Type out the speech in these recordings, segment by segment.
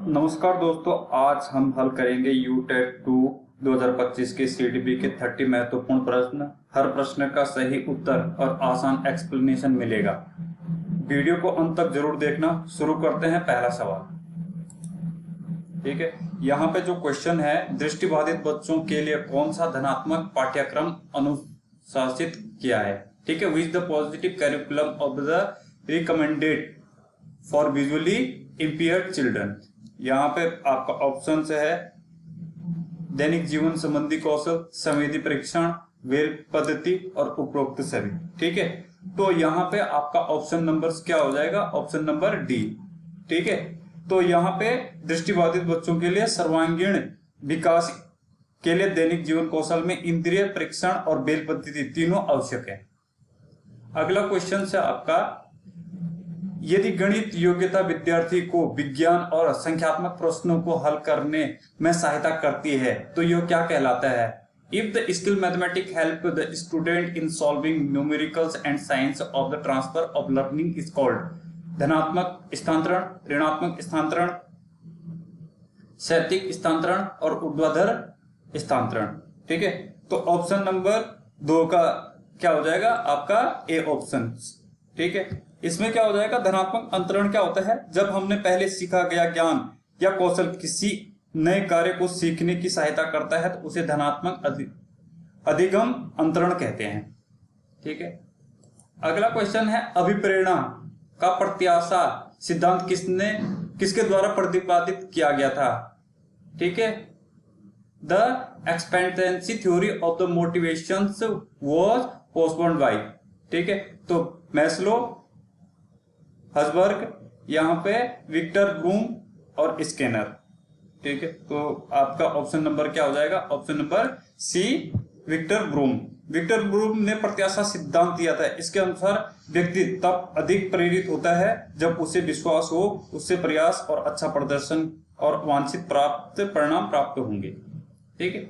नमस्कार दोस्तों, आज हम हल करेंगे यूटेट 2 2025 के सीडीपी के 30 महत्वपूर्ण प्रश्न। हर प्रश्न का सही उत्तर और आसान एक्सप्लेनेशन मिलेगा। वीडियो को अंत तक जरूर देखना। शुरू करते हैं पहला सवाल। ठीक है, यहाँ पे जो क्वेश्चन है, दृष्टिबाधित बच्चों के लिए कौन सा धनात्मक पाठ्यक्रम अनुशासित किया है। ठीक है, which the positive curriculum of the recommended for visually impaired children. यहाँ पे आपका ऑप्शन है दैनिक जीवन संबंधी कौशल, संवेदी परीक्षण, वेल पद्धति और उपरोक्त सभी। ठीक है, तो यहाँ पे आपका ऑप्शन नंबर क्या हो जाएगा? Option number D. ठीक है, तो यहाँ पे दृष्टिबाधित बच्चों के लिए सर्वांगीण विकास के लिए दैनिक जीवन कौशल में इंद्रिय परीक्षण और बेल पद्धति तीनों आवश्यक है। अगला क्वेश्चन है आपका, यदि गणित योग्यता विद्यार्थी को विज्ञान और संख्यात्मक प्रश्नों को हल करने में सहायता करती है तो यह क्या कहलाता है? If the skill mathematics help the student in solving numericals and science of the transfer of learning is called धनात्मक स्थानांतरण, ऋणात्मक स्थानांतरण, क्षैतिक स्थानांतरण और ऊर्ध्वाधर स्थानांतरण। ठीक है, तो ऑप्शन नंबर 2 का क्या हो जाएगा? आपका ए ऑप्शन। ठीक है, इसमें क्या हो जाएगा? धनात्मक अंतरण क्या होता है? जब हमने पहले सीखा गया ज्ञान या कौशल किसी नए कार्य को सीखने की सहायता करता है तो उसे धनात्मक अधिगम अंतरण कहते हैं। ठीक है, अगला क्वेश्चन है, अभिप्रेरणा का प्रत्याशा सिद्धांत किसके द्वारा प्रतिपादित किया गया था? ठीक है, the expectancy theory of the motivations was postponed by. ठीक है, तो मैस्लो, हर्ट्जबर्ग, यहाँ पे विक्टर ब्रूम और स्किनर। ठीक है, तो आपका ऑप्शन नंबर क्या हो जाएगा? Option number C, Victor Vroom. Victor Vroom ने प्रत्याशा सिद्धांत दिया था। इसके अनुसार व्यक्ति तब अधिक प्रेरित होता है जब उसे विश्वास हो उससे प्रयास और अच्छा प्रदर्शन और वांछित परिणाम प्राप्त होंगे। ठीक है,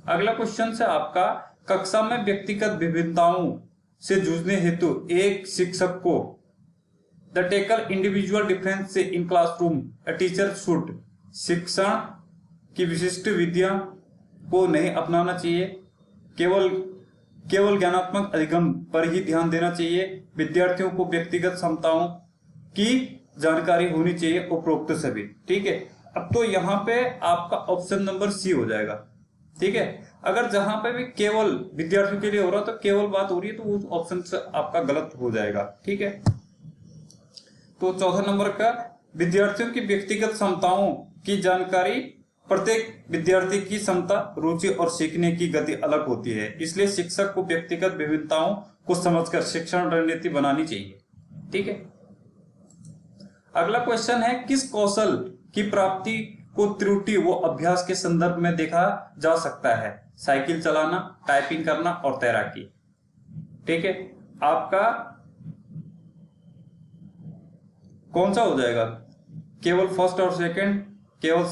अगला क्वेश्चन है आपका, कक्षा में व्यक्तिगत विभिन्नताओं से जूझने हेतु एक शिक्षक को द टेकल इंडिविजुअल डिफरेंस से in classroom a teacher should शिक्षण की विशिष्ट विधियां को नहीं अपनाना चाहिए, केवल ज्ञानात्मक अधिगम पर ही ध्यान देना चाहिए, विद्यार्थियों को व्यक्तिगत क्षमताओं की जानकारी होनी चाहिए, उपरोक्त सभी। ठीक है, अब तो यहाँ पे आपका ऑप्शन नंबर सी हो जाएगा। ठीक है, अगर जहां पे भी केवल विद्यार्थियों के लिए हो रहा तो केवल बात हो रही है तो उस ऑप्शन से आपका गलत हो जाएगा। ठीक है, तो चौथा नंबर का, विद्यार्थियों की व्यक्तिगत क्षमताओं की जानकारी, प्रत्येक विद्यार्थी की क्षमता, रुचि और सीखने की गति अलग होती है, इसलिए शिक्षक को व्यक्तिगत विभिन्नताओं को समझकर शिक्षण रणनीति बनानी चाहिए। ठीक है, अगला क्वेश्चन है, किस कौशल की प्राप्ति को त्रुटि वो अभ्यास के संदर्भ में देखा जा सकता है? साइकिल चलाना, टाइपिंग करना और तैराकी। ठीक है, आपका कौन सा हो जाएगा? केवल फर्स्ट और सेकंड, केवल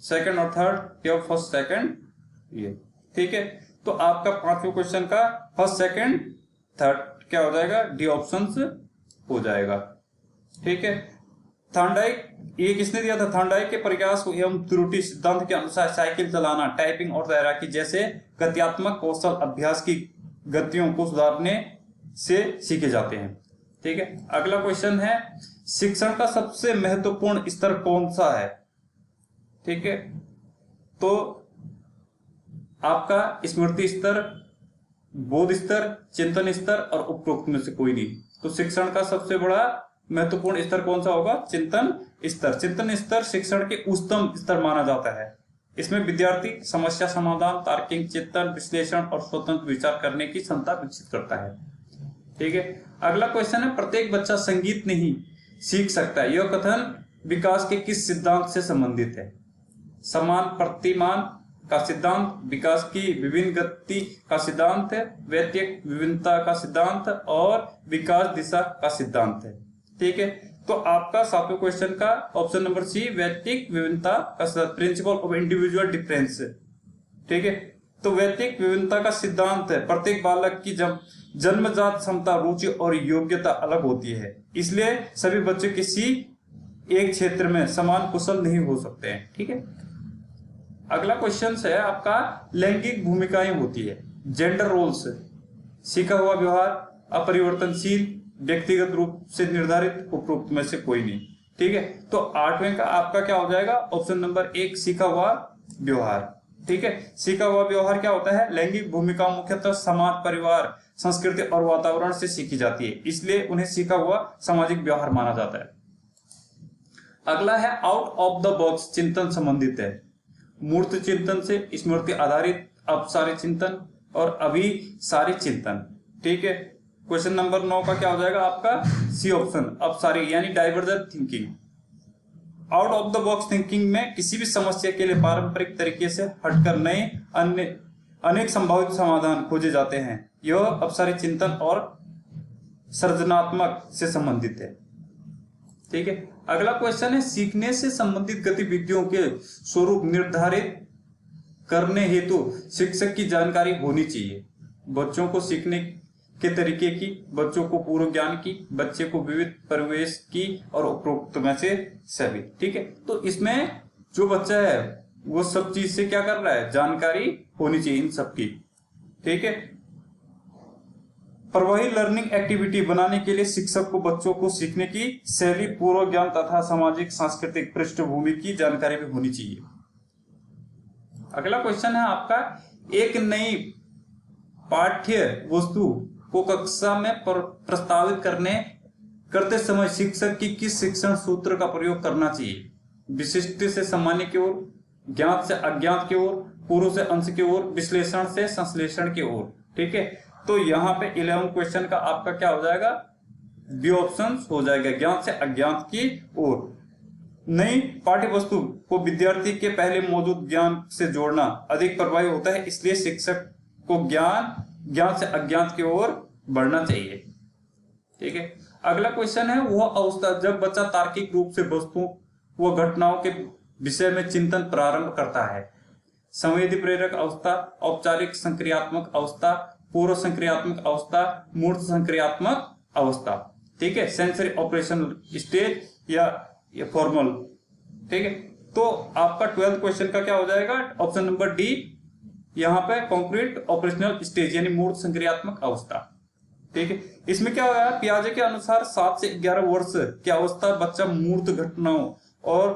सेकंड और थर्ड, केवल फर्स्ट सेकंड, ये। ठीक है, तो आपका 5वें क्वेश्चन का फर्स्ट सेकंड थर्ड क्या हो जाएगा? डी ऑप्शन हो जाएगा। ठीक है, थॉर्नडाइक, ये किसने दिया था? थॉर्नडाइक के प्रयास एवं त्रुटि सिद्धांत के अनुसार साइकिल चलाना, टाइपिंग और तैराकी जैसे गत्यात्मक कौशल अभ्यास की गतियों को सुधारने से सीखे जाते हैं। ठीक है, अगला क्वेश्चन है, शिक्षण का सबसे महत्वपूर्ण स्तर कौन सा है? ठीक है, तो आपका स्मृति स्तर, बोध स्तर, चिंतन स्तर और उपरोक्त में से कोई नहीं। तो शिक्षण का सबसे बड़ा महत्वपूर्ण स्तर कौन सा होगा? चिंतन स्तर। चिंतन स्तर शिक्षण के उच्चतम स्तर माना जाता है। इसमें विद्यार्थी समस्या समाधान, तार्किक चिंतन, विश्लेषण और स्वतंत्र विचार करने की क्षमता विकसित करता है। ठीक है, अगला क्वेश्चन है, प्रत्येक बच्चा संगीत नहीं सीख सकता है, यह कथन विकास के किस सिद्धांत से संबंधित है? समान प्रतिमान का सिद्धांत, विकास की विभिन्न गति का सिद्धांत है, वैयक्तिक विभिन्नता का सिद्धांत और विकास दिशा का सिद्धांत है। ठीक है, तो आपका 7वें क्वेश्चन का ऑप्शन नंबर सी, वैयक्तिक विभिन्नता का प्रिंसिपल ऑफ इंडिविजुअल डिफरेंस। ठीक है, तो वैयक्तिक विभिन्नता का सिद्धांत है, प्रत्येक बालक की जन्मजात क्षमता, रुचि और योग्यता अलग होती है, इसलिए सभी बच्चे किसी एक क्षेत्र में समान कुशल नहीं हो सकते हैं। ठीक है, अगला क्वेश्चन है आपका लैंगिक भूमिकाएं होती है, जेंडर रोल्स, सीखा हुआ व्यवहार, अपरिवर्तनशील, व्यक्तिगत रूप से निर्धारित, उपरोक्त में से कोई नहीं। ठीक है, तो 8वें का आपका क्या हो जाएगा, ऑप्शन नंबर 1 सीखा हुआ व्यवहार। ठीक है, सीखा हुआ व्यवहार क्या होता है, लैंगिक भूमिका मुख्यतः समाज, परिवार, संस्कृति और वातावरण से सीखी जाती है, इसलिए उन्हें सीखा हुआ सामाजिक व्यवहार माना जाता है। अगला है आउट ऑफ द बॉक्स चिंतन संबंधित है, मूर्त चिंतन से स्मृति आधारित अपसारी चिंतन और अभिसारी चिंतन। ठीक है, क्वेश्चन नंबर 9 का क्या हो जाएगा आपका, सी ऑप्शन, अपसारी यानी divergent thinking. Out of the box thinking में किसी भी समस्या के लिए पारंपरिक तरीके से हटकर नए अन्य अनेक संभावित समाधान खोजे जाते हैं। यह अपसारी चिंतन और सृजनात्मक से संबंधित है। ठीक है, अगला क्वेश्चन है सीखने से संबंधित गतिविधियों के स्वरूप निर्धारित करने हेतु शिक्षक की जानकारी होनी चाहिए। बच्चों को सीखने के तरीके की, बच्चों को पूर्व ज्ञान की, बच्चे को विविध परिवेश की और उपरोक्त में से सभी। ठीक है, तो इसमें जो बच्चा है वो सब चीज से क्या कर रहा है, जानकारी होनी चाहिए इन सब की। ठीक है, प्रभावी लर्निंग एक्टिविटी बनाने के लिए शिक्षक को बच्चों को सीखने की शैली, पूर्व ज्ञान तथा सामाजिक सांस्कृतिक पृष्ठभूमि की जानकारी भी होनी चाहिए। अगला क्वेश्चन है आपका, एक नई पाठ्य वस्तु को कक्षा में प्रस्तावित करते समय शिक्षक की किस शिक्षण सूत्र का प्रयोग करना चाहिए, विशिष्ट से सामान्य की ओर, ज्ञात से अज्ञात की ओर, पूर्व से अंश की ओर, विश्लेषण से संश्लेषण की ओर। ठीक है, तो यहाँ पे 11 क्वेश्चन का आपका क्या हो जाएगा, बी ऑप्शन हो जाएगा, ज्ञात से अज्ञात की ओर। नई पाठ्य वस्तु को विद्यार्थी के पहले मौजूद ज्ञान से जोड़ना अधिक प्रभावी होता है, इसलिए शिक्षक को ज्ञान से अज्ञात की ओर बढ़ना चाहिए। ठीक है, अगला क्वेश्चन है वह अवस्था जब बच्चा तार्किक रूप से वस्तुओं व घटनाओं के विषय में चिंतन प्रारंभ करता है। संवेदी प्रेरक अवस्था, औपचारिक संक्रियात्मक अवस्था, पूर्व संक्रियात्मक अवस्था, मूर्त संक्रियात्मक अवस्था। ठीक है, सेंसरी ऑपरेशनल स्टेज या फॉर्मल। ठीक है, तो आपका 12th क्वेश्चन का क्या हो जाएगा, ऑप्शन नंबर डी, यहाँ पे कॉन्क्रीट ऑपरेशनल स्टेज यानी मूर्त संक्रियात्मक अवस्था। ठीक है, इसमें क्या होगा, पियाजे के अनुसार 7 से 11 वर्ष की अवस्था बच्चा मूर्त घटनाओं और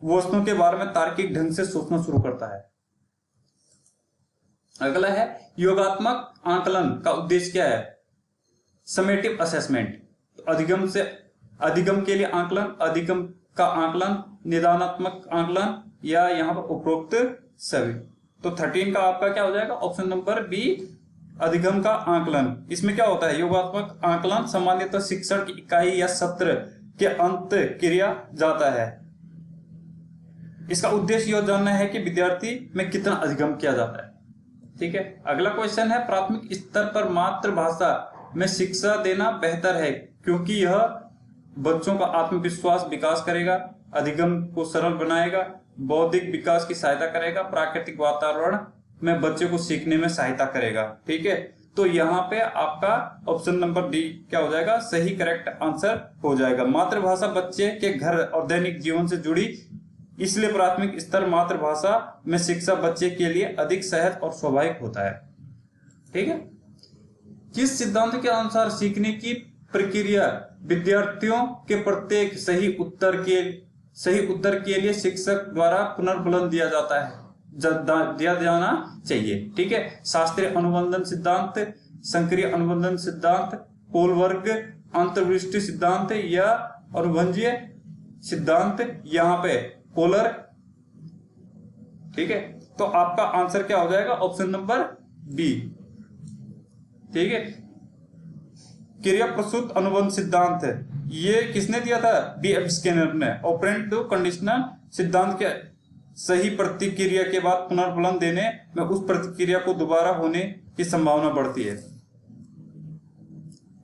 वस्तुओं के बारे में तार्किक ढंग से सोचना शुरू करता है। अगला है योगात्मक आकलन का उद्देश्य क्या है, समेटिव असेसमेंट, अधिगम के लिए आकलन, अधिगम का आकलन, निदानात्मक आकलन या यहाँ पर उपरोक्त सभी। तो 13 का आपका क्या हो जाएगा, ऑप्शन नंबर बी, अधिगम का आकलन। इसमें क्या होता है, योगात्मक आकलन सामान्यतः शिक्षण की इकाई या सत्र के अंत किया जाता है। इसका उद्देश्य यह जानना है कि विद्यार्थी में कितना अधिगम किया जाता है। ठीक है, अगला क्वेश्चन है प्राथमिक स्तर पर मातृभाषा में शिक्षा देना बेहतर है क्योंकि यह बच्चों का आत्मविश्वास विकास करेगा, अधिगम को सरल बनाएगा, बौद्धिक विकास की सहायता करेगा, प्राकृतिक वातावरण में बच्चे को सीखने में सहायता करेगा। ठीक है, तो यहाँ पे आपका ऑप्शन नंबर डी क्या हो जाएगा, सही करेक्ट आंसर हो जाएगा। मातृभाषा बच्चे के घर और दैनिक जीवन से जुड़ी, इसलिए प्राथमिक स्तर मातृभाषा में शिक्षा बच्चे के लिए अधिक सहज और स्वाभाविक होता है। ठीक है, किस सिद्धांत के अनुसार सीखने की प्रक्रिया विद्यार्थियों के प्रत्येक सही उत्तर के लिए शिक्षक द्वारा पुनर्बलन दिया जाना चाहिए। ठीक है, शास्त्रीय अनुबंधन सिद्धांत, संक्रिय अनुबंधन सिद्धांत, कोलवर्ग अंतर्दृष्टि सिद्धांत या अनुभवजन्य सिद्धांत, यहाँ पे कोलर। ठीक है, तो आपका आंसर क्या हो जाएगा, ऑप्शन नंबर बी। ठीक है, क्रिया प्रसूत अनुबंध सिद्धांत है, ये किसने दिया था, बी एफ स्किनर ने। ऑपरेंट टू कंडीशनल सिद्धांत के सही प्रतिक्रिया के बाद पुनर्बलन देने में उस प्रतिक्रिया को दोबारा होने की संभावना बढ़ती है।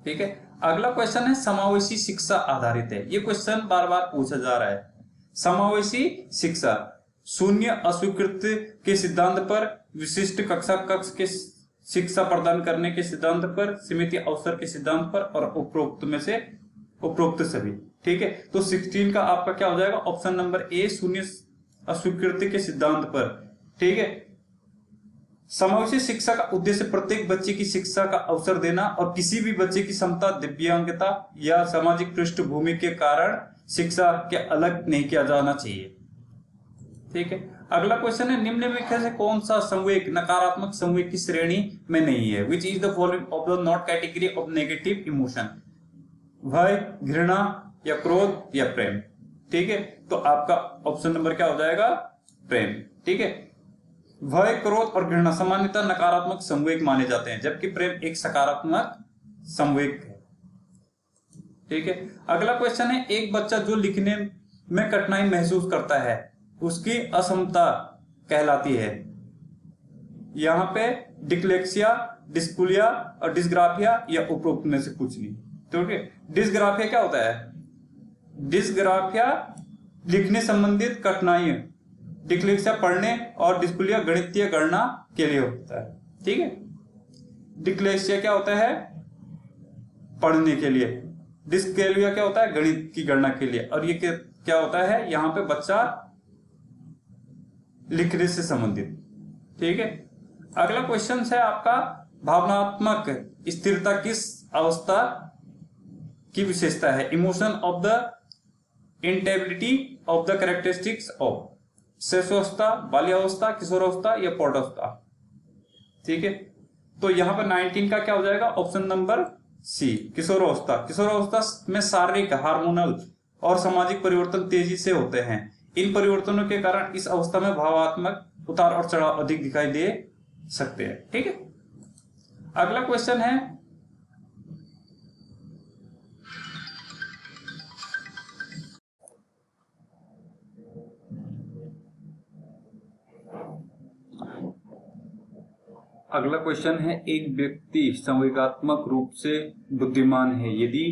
ठीक है, अगला क्वेश्चन है समावेशी शिक्षा आधारित है। ये क्वेश्चन बार बार पूछा जा रहा है। समावेशी शिक्षा शून्य अस्वीकृत के सिद्धांत पर, विशिष्ट कक्ष के शिक्षा प्रदान करने के सिद्धांत पर, सीमित अवसर के सिद्धांत पर और उपरोक्त में से उपरोक्त सभी। ठीक है, तो 16 का आपका क्या हो जाएगा, ऑप्शन नंबर ए, शून्य अस्वीकृति के सिद्धांत पर। ठीक है, समावेशी शिक्षा का उद्देश्य प्रत्येक बच्चे की शिक्षा का अवसर देना और किसी भी बच्चे की क्षमता, दिव्यांगता या सामाजिक पृष्ठभूमि के कारण शिक्षा के अलग नहीं किया जाना चाहिए। ठीक है, अगला क्वेश्चन है, निम्न में से कौन सा संवेग नकारात्मक संवेग की श्रेणी में नहीं है? Which is the following of the not category of negative emotion? भय, घृणा या क्रोध या प्रेम। ठीक है, तो आपका ऑप्शन नंबर क्या हो जाएगा, प्रेम। ठीक है, भय, क्रोध और घृणा सामान्यतः नकारात्मक संवेग माने जाते हैं, जबकि प्रेम एक सकारात्मक संवेग है। ठीक है, अगला क्वेश्चन है, एक बच्चा जो लिखने में कठिनाई महसूस करता है उसकी अक्षमता कहलाती है। यहां पे डिस्लेक्सिया, डिस्कुलिया और डिस्ग्राफिया या उपरोक्त में से कुछ नहीं। ठीक है, डिस्ग्राफिया क्या होता है? डिस्ग्राफिया लिखने संबंधित कठिनाई, डिस्लेक्सिया पढ़ने और डिस्कुलिया गणितीय गणना के लिए होता है। ठीक है, डिस्लेक्सिया क्या होता है? पढ़ने के लिए। डिस्कैलकुलिया क्या होता है? गणित की गणना के लिए। और ये क्या होता है? यहाँ पे बच्चा लिखने से संबंधित। ठीक है, अगला क्वेश्चन है आपका, भावनात्मक स्थिरता किस अवस्था की विशेषता है? Emotion of the instability of the characteristics of शिशुअवस्था, बाल्यावस्था, किशोरावस्था या पौधावस्था। ठीक है, तो यहां पर 19 का क्या हो जाएगा, ऑप्शन नंबर सी, किशोरावस्था। किशोरावस्था में शारीरिक, हार्मोनल और सामाजिक परिवर्तन तेजी से होते हैं। इन परिवर्तनों के कारण इस अवस्था में भावात्मक उतार और चढ़ाव अधिक दिखाई दे सकते हैं। ठीक है, अगला क्वेश्चन है, अगला क्वेश्चन है, एक व्यक्ति संवेगात्मक रूप से बुद्धिमान है यदि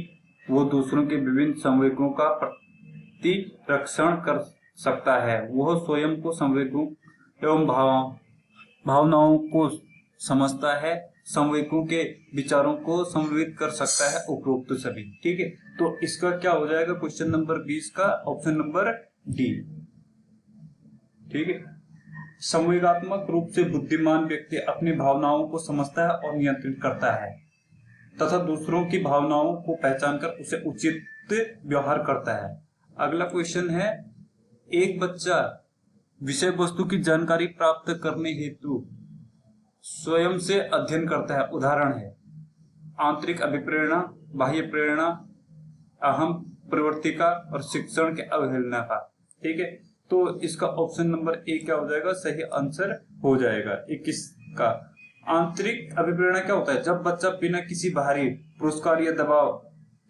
वो दूसरों के विभिन्न संवेगों का प्रतिरक्षण कर सकता है, वह स्वयं को संवेगों एवं भावनाओं को समझता है, संवेगों के विचारों को समन्वित कर सकता है, उपरोक्त सभी। ठीक है, तो इसका क्या हो जाएगा, क्वेश्चन नंबर 20 का ऑप्शन नंबर डी। ठीक है, संवेगात्मक रूप से बुद्धिमान व्यक्ति अपनी भावनाओं को समझता है और नियंत्रित करता है तथा दूसरों की भावनाओं को पहचानकर उसे उचित व्यवहार करता है। अगला क्वेश्चन है, एक बच्चा विषय वस्तु की जानकारी प्राप्त करने हेतु स्वयं से अध्ययन करता है। उदाहरण है आंतरिक अभिप्रेरणा, बाह्य प्रेरणा, अहम प्रवृत्तिका और शिक्षण के अवहेलना का। ठीक है, तो इसका ऑप्शन नंबर ए क्या हो जाएगा, सही आंसर हो जाएगा 21 का। आंतरिक अभिप्रेरणा क्या होता है, जब बच्चा बिना किसी बाहरी पुरस्कार या दबाव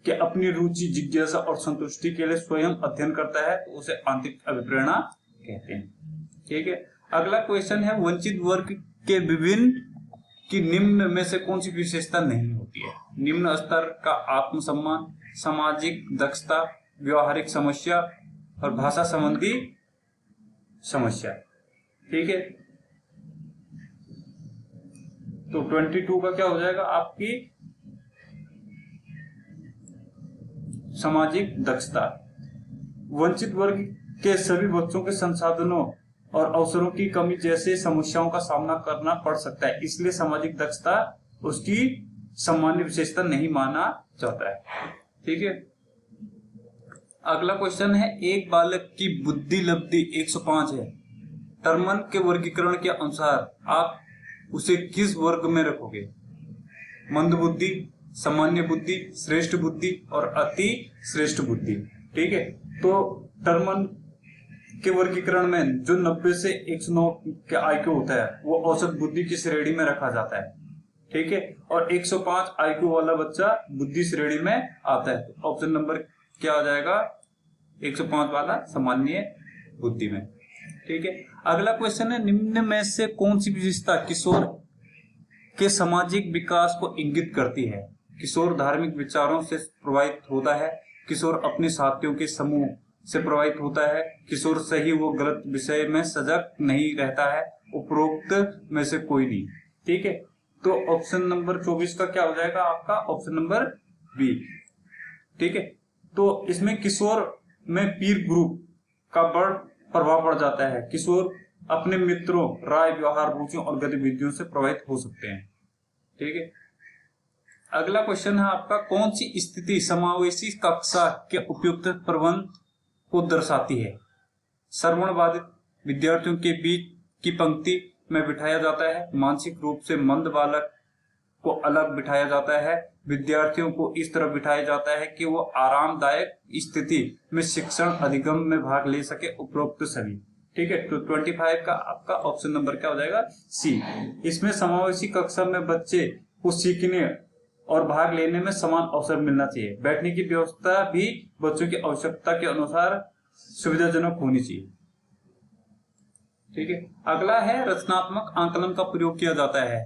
के अपनी रुचि, जिज्ञासा और संतुष्टि के लिए स्वयं अध्ययन करता है, तो उसे आंतरिक अभिप्रेरणा कहते हैं। ठीक है, अगला क्वेश्चन है, वंचित वर्ग के विभिन्न की निम्न में से कौन सी विशेषता नहीं होती है? निम्न स्तर का आत्मसम्मान, सामाजिक दक्षता, व्यवहारिक समस्या और भाषा संबंधी समस्या। ठीक है, तो 22 का क्या हो जाएगा, आपकी सामाजिक दक्षता। वंचित वर्ग के सभी बच्चों के संसाधनों और अवसरों की कमी जैसे समस्याओं का सामना करना पड़ सकता है, इसलिए सामाजिक दक्षता उसकी सामान्य विशेषता नहीं माना जाता है। ठीक है, अगला क्वेश्चन है, एक बालक की बुद्धि लब्धि 105 है। टर्मन के वर्गीकरण के अनुसार आप उसे किस वर्ग में रखोगे? मंद बुद्धि, सामान्य बुद्धि, श्रेष्ठ बुद्धि और अति श्रेष्ठ बुद्धि। ठीक है, तो टर्मन के वर्गीकरण में जो 90 से 109 के आईक्यू होता है वो औसत बुद्धि की श्रेणी में रखा जाता है। ठीक है, और 105 आईक्यू वाला बच्चा बुद्धि श्रेणी में आता है। ऑप्शन नंबर क्या आ जाएगा, 105 वाला सामान्य बुद्धि में। ठीक है, अगला क्वेश्चन है, निम्न में से कौन सी विशेषता किशोर के सामाजिक विकास को इंगित करती है? किशोर धार्मिक विचारों से प्रभावित होता है, किशोर अपने साथियों के समूह से प्रभावित होता है, किशोर सही व गलत विषय में सजग नहीं रहता है, उपरोक्त में से कोई नहीं। ठीक है, तो ऑप्शन नंबर 24 का क्या हो जाएगा आपका, ऑप्शन नंबर बी। ठीक है, तो इसमें किशोर में पीर ग्रुप का बड़ा प्रभाव पड़ जाता है। किशोर अपने मित्रों, राय, व्यवहार, रुचियों और गतिविधियों से प्रभावित हो सकते हैं। ठीक है, अगला क्वेश्चन है आपका, कौन सी स्थिति समावेशी कक्षा के उपयुक्त प्रबंध को दर्शाती है? श्रवण बाधित विद्यार्थियों के बीच की पंक्ति में बिठाया जाता है, मानसिक रूप से मंद बालक को अलग बिठाया जाता है, विद्यार्थियों को इस तरह बिठाया जाता है कि वो आरामदायक स्थिति में शिक्षण अधिगम में भाग ले सके, उपरोक्त सभी। ठीक है, तो 25 का आपका ऑप्शन नंबर क्या हो जाएगा? सी। इसमें समावेशी कक्षा में बच्चे को सीखने और भाग लेने में समान अवसर मिलना चाहिए। बैठने की व्यवस्था भी बच्चों की आवश्यकता के अनुसार सुविधाजनक होनी चाहिए। ठीक है, अगला है रचनात्मक आंकलन का प्रयोग किया जाता है।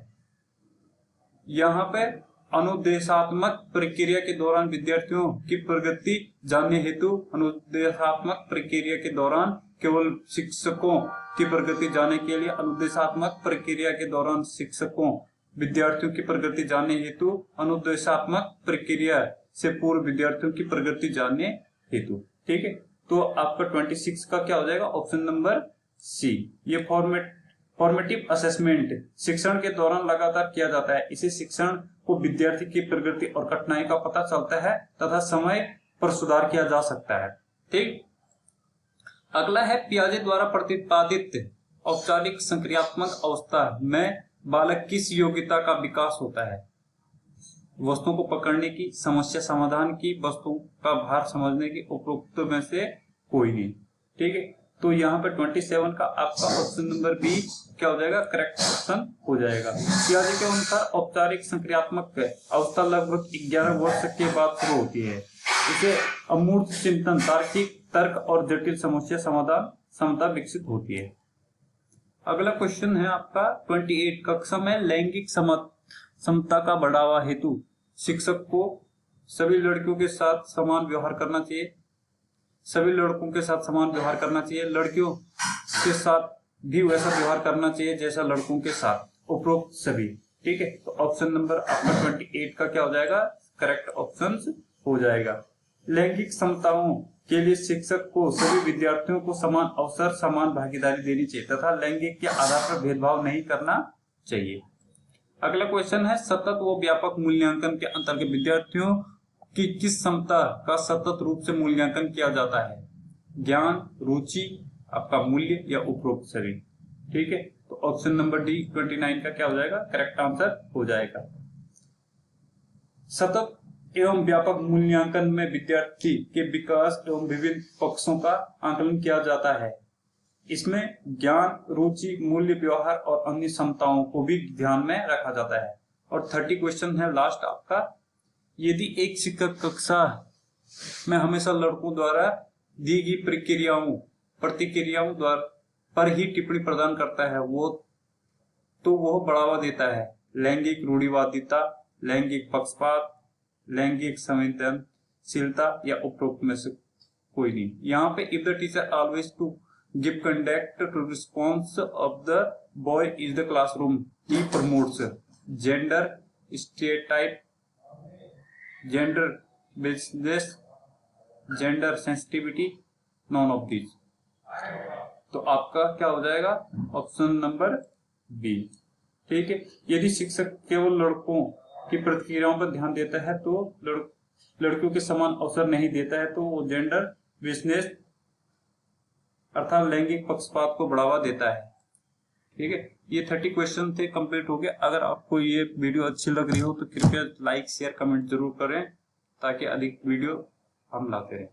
यहाँ पे अनुदेशात्मक प्रक्रिया के दौरान विद्यार्थियों की प्रगति जानने हेतु अनुदेशात्मक प्रक्रिया के दौरान केवल शिक्षकों की प्रगति जानने के लिए अनुदेशात्मक प्रक्रिया के दौरान शिक्षकों विद्यार्थियों की प्रगति जानने हेतु अनुदेशात्मक प्रक्रिया से पूर्व विद्यार्थियों की प्रगति जानने हेतु। ठीक है, तो आपका 26 का क्या हो जाएगा? Option number C. ये फॉर्मेटिव असेसमेंट शिक्षण के दौरान लगातार किया जाता है। इसे शिक्षण को विद्यार्थी की प्रगति और कठिनाई का पता चलता है तथा समय पर सुधार किया जा सकता है। ठीक, अगला है पियाजे द्वारा प्रतिपादित औपचारिक संक्रियात्मक अवस्था में बालक किस योग्यता का विकास होता है? वस्तुओं को पकड़ने की, समस्या समाधान की, वस्तुओं का भार समझने की, उपरोक्त में से कोई नहीं। ठीक है, तो यहाँ पे 27 का आपका ऑप्शन नंबर बी क्या हो जाएगा? करेक्ट ऑप्शन हो जाएगा। पियाजे के अनुसार औपचारिक संक्रियात्मक अवस्था लगभग 11 वर्ष के बाद शुरू होती है। इसे अमूर्त चिंतन, तार्किक तर्क और जटिल समस्या समाधान क्षमता विकसित होती है। अगला क्वेश्चन है आपका 28, कक्षा में लैंगिक समता का बढ़ावा हेतु शिक्षक को सभी लड़कियों के साथ समान व्यवहार करना चाहिए, सभी लड़कों के साथ समान व्यवहार करना चाहिए, लड़कियों के साथ भी वैसा व्यवहार करना चाहिए जैसा लड़कों के साथ, उपरोक्त सभी। ठीक है, तो ऑप्शन नंबर आपका 28 का क्या हो जाएगा? करेक्ट ऑप्शन हो जाएगा। लैंगिक समताओं के लिए शिक्षक को सभी विद्यार्थियों को समान अवसर, समान भागीदारी देनी चाहिए तथा लैंगिक के आधार पर भेदभाव नहीं करना चाहिए। अगला क्वेश्चन है, सतत व व्यापक मूल्यांकन के अंतर्गत विद्यार्थियों की किस क्षमता का सतत रूप से मूल्यांकन किया जाता है? ज्ञान, रुचि, आपका मूल्य या उपरोक्त सभी। ठीक है, तो ऑप्शन नंबर डी 29 का क्या हो जाएगा? करेक्ट आंसर हो जाएगा। सतत एवं व्यापक मूल्यांकन में विद्यार्थी के विकास एवं विभिन्न पक्षों का आंकलन किया जाता है। इसमें ज्ञान, रुचि, मूल्य, व्यवहार और अन्य क्षमताओं को भी ध्यान में रखा जाता है। और 30 क्वेश्चन है लास्ट आपका, यदि एक शिक्षक कक्षा में हमेशा लड़कों द्वारा दी गई प्रतिक्रियाओं द्वारा पर ही टिप्पणी प्रदान करता है, वो बढ़ावा देता है लैंगिक रूढ़िवादिता, लैंगिक पक्षपात, लैंगिक संवेदनशीलता या उपरोक्त में से कोई नहीं। यहाँ पे if the teacher always to give conduct to response of the boy is the classroom, he promotes gender stereotype, gender business, gender sensitivity, none of these. तो आपका क्या हो जाएगा? Option number B. ठीक है, यदि शिक्षक केवल लड़कों की प्रतिक्रियाओं पर ध्यान देता है तो लड़कियों के समान अवसर नहीं देता है, तो वो जेंडर बिजनेस अर्थात लैंगिक पक्षपात को बढ़ावा देता है। ठीक है, ये 30 क्वेश्चन थे, कंप्लीट हो गए। अगर आपको ये वीडियो अच्छी लग रही हो तो कृपया लाइक, शेयर, कमेंट जरूर करें ताकि अधिक वीडियो हम लाते रहें।